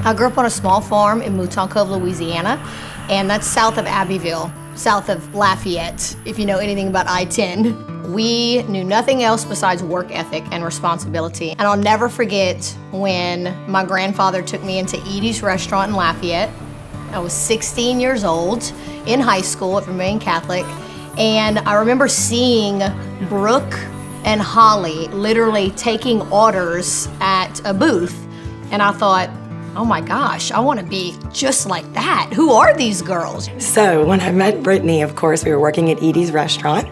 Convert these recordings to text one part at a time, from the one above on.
I grew up on a small farm in Mouton Cove, Louisiana, and that's south of Abbeville, south of Lafayette, if you know anything about I-10. We knew nothing else besides work ethic and responsibility. And I'll never forget when my grandfather took me into Edie's restaurant in Lafayette. I was 16 years old in high school at Vermilion Catholic, and I remember seeing Brooke and Holly literally taking orders at a booth, and I thought, oh my gosh, I want to be just like that. Who are these girls? So when I met Brittany, of course, we were working at Edie's restaurant,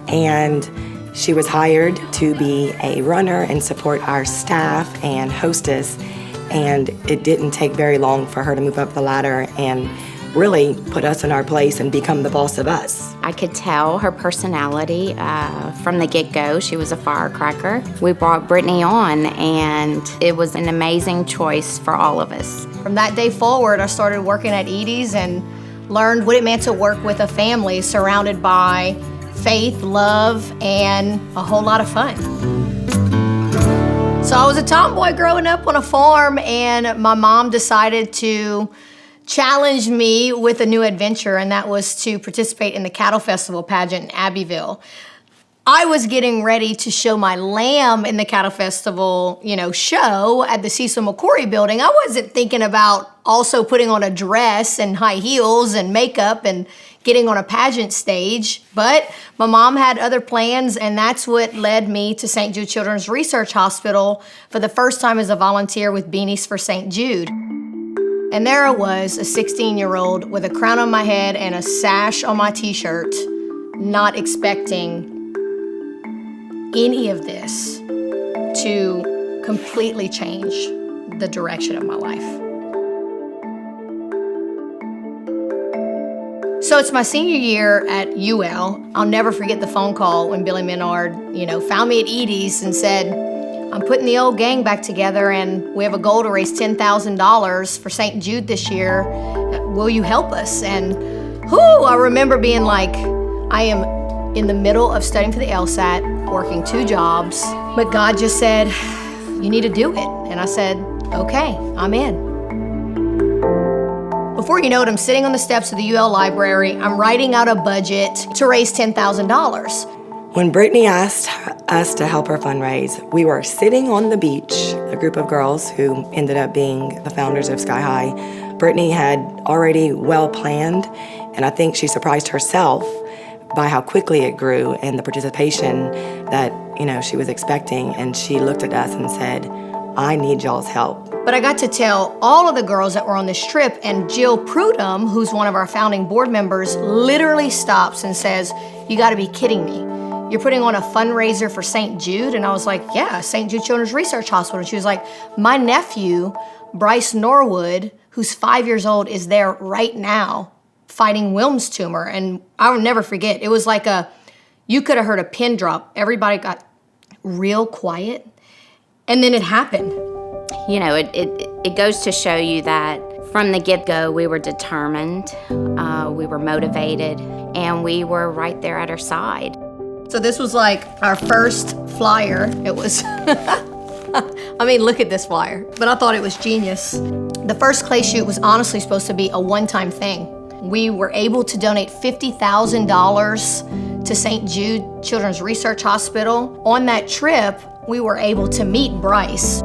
and she was hired to be a runner and support our staff and hostess. And it didn't take very long for her to move up the ladder and really put us in our place and become the boss of us. I could tell her personality from the get-go. She was a firecracker. We brought Brittany on, and it was an amazing choice for all of us. From that day forward, I started working at Edie's and learned what it meant to work with a family surrounded by faith, love, and a whole lot of fun. So I was a tomboy growing up on a farm, and my mom decided to challenge me with a new adventure, and that was to participate in the Cattle Festival pageant in Abbeville. I was getting ready to show my lamb in the Cattle Festival, show at the Cecil McCory building. I wasn't thinking about also putting on a dress and high heels and makeup and getting on a pageant stage, but my mom had other plans, and that's what led me to St. Jude Children's Research Hospital for the first time as a volunteer with Beanies for St. Jude. And there I was, a 16-year-old with a crown on my head and a sash on my t-shirt, not expecting any of this to completely change the direction of my life. So it's my senior year at UL. I'll never forget the phone call when Billy Menard, found me at Edie's and said, I'm putting the old gang back together, and we have a goal to raise $10,000 for St. Jude this year. Will you help us? And I remember being like, I am in the middle of studying for the LSAT, working 2 jobs, but God just said, you need to do it. And I said, okay, I'm in. Before you know it, I'm sitting on the steps of the UL library. I'm writing out a budget to raise $10,000. When Brittany asked us to help her fundraise, we were sitting on the beach, a group of girls who ended up being the founders of Sky High. Brittany had already well planned, and I think she surprised herself by how quickly it grew and the participation that, she was expecting. And she looked at us and said, I need y'all's help. But I got to tell all of the girls that were on this trip, and Jill Prudhomme, who's one of our founding board members, literally stops and says, you gotta be kidding me. You're putting on a fundraiser for St. Jude? And I was like, yeah, St. Jude Children's Research Hospital. And she was like, my nephew, Bryce Norwood, who's 5 years old, is there right now fighting Wilms tumor. And I will never forget, it was like you could have heard a pin drop. Everybody got real quiet, and then it happened. It goes to show you that from the get-go, we were determined, we were motivated, and we were right there at her side. So this was like our first flyer. It was, look at this flyer, but I thought it was genius. The first clay shoot was honestly supposed to be a one-time thing. We were able to donate $50,000 to St. Jude Children's Research Hospital. On that trip, we were able to meet Bryce.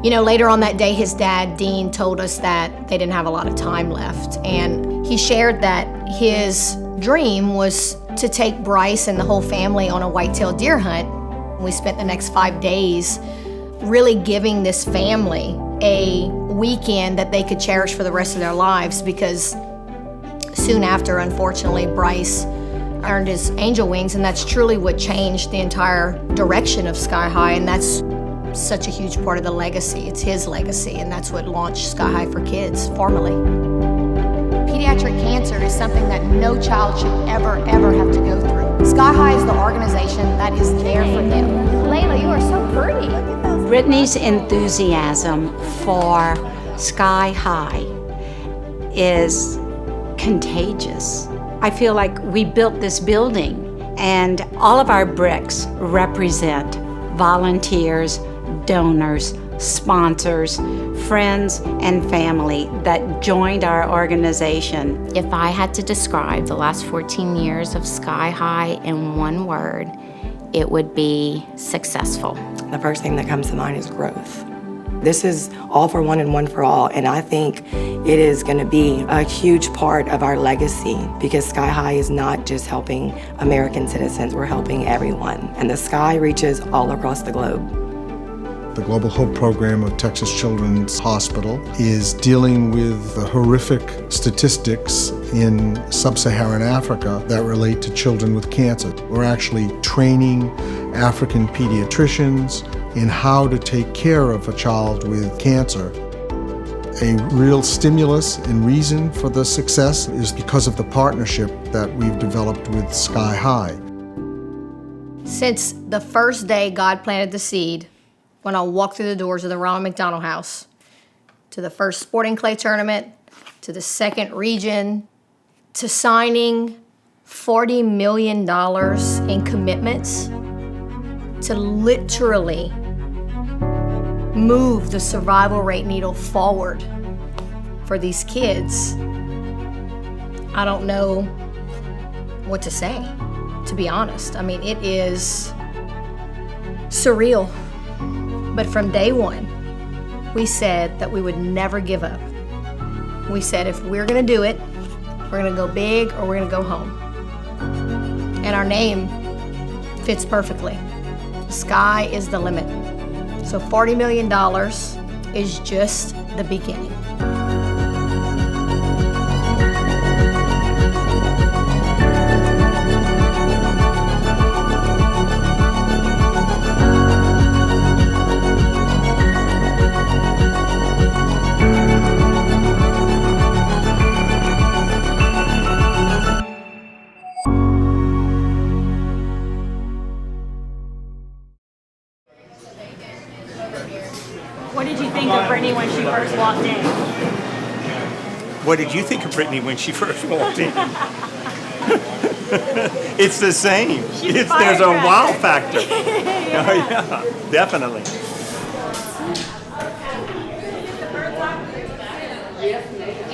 Later on that day, his dad, Dean, told us that they didn't have a lot of time left. And he shared that his dream was to take Bryce and the whole family on a white-tailed deer hunt. We spent the next 5 days really giving this family a weekend that they could cherish for the rest of their lives, because soon after, unfortunately, Bryce earned his angel wings, and that's truly what changed the entire direction of Sky High, and that's such a huge part of the legacy. It's his legacy, and that's what launched Sky High for Kids formally. Pediatric cancer is something that no child should ever have to go through. Sky High is the organization that is there for them. Layla, you are so pretty. Brittany's enthusiasm for Sky High is contagious. I feel like we built this building, and all of our bricks represent volunteers, donors, sponsors, friends, and family that joined our organization. If I had to describe the last 14 years of Sky High in one word, it would be successful. The first thing that comes to mind is growth. This is all for one and one for all, and I think it is going to be a huge part of our legacy because Sky High is not just helping American citizens, we're helping everyone, and the sky reaches all across the globe. The Global Hope program of Texas Children's Hospital is dealing with the horrific statistics in sub-Saharan Africa that relate to children with cancer. We're actually training African pediatricians in how to take care of a child with cancer. A real stimulus and reason for the success is because of the partnership that we've developed with Sky High. Since the first day God planted the seed, when I walked through the doors of the Ronald McDonald House, to the first sporting clay tournament, to the second region, to signing $40 million in commitments, to literally move the survival rate needle forward for these kids, I don't know what to say, to be honest. I mean, it is surreal. But from day one, we said that we would never give up. We said if we're gonna do it, we're gonna go big or we're gonna go home. And our name fits perfectly. Sky is the limit. So $40 million is just the beginning. What did you think of Brittany when she first walked in? What did you think of Brittany when she first walked in? It's the same. There's a wow factor. Oh yeah, definitely.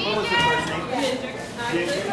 What was the first name?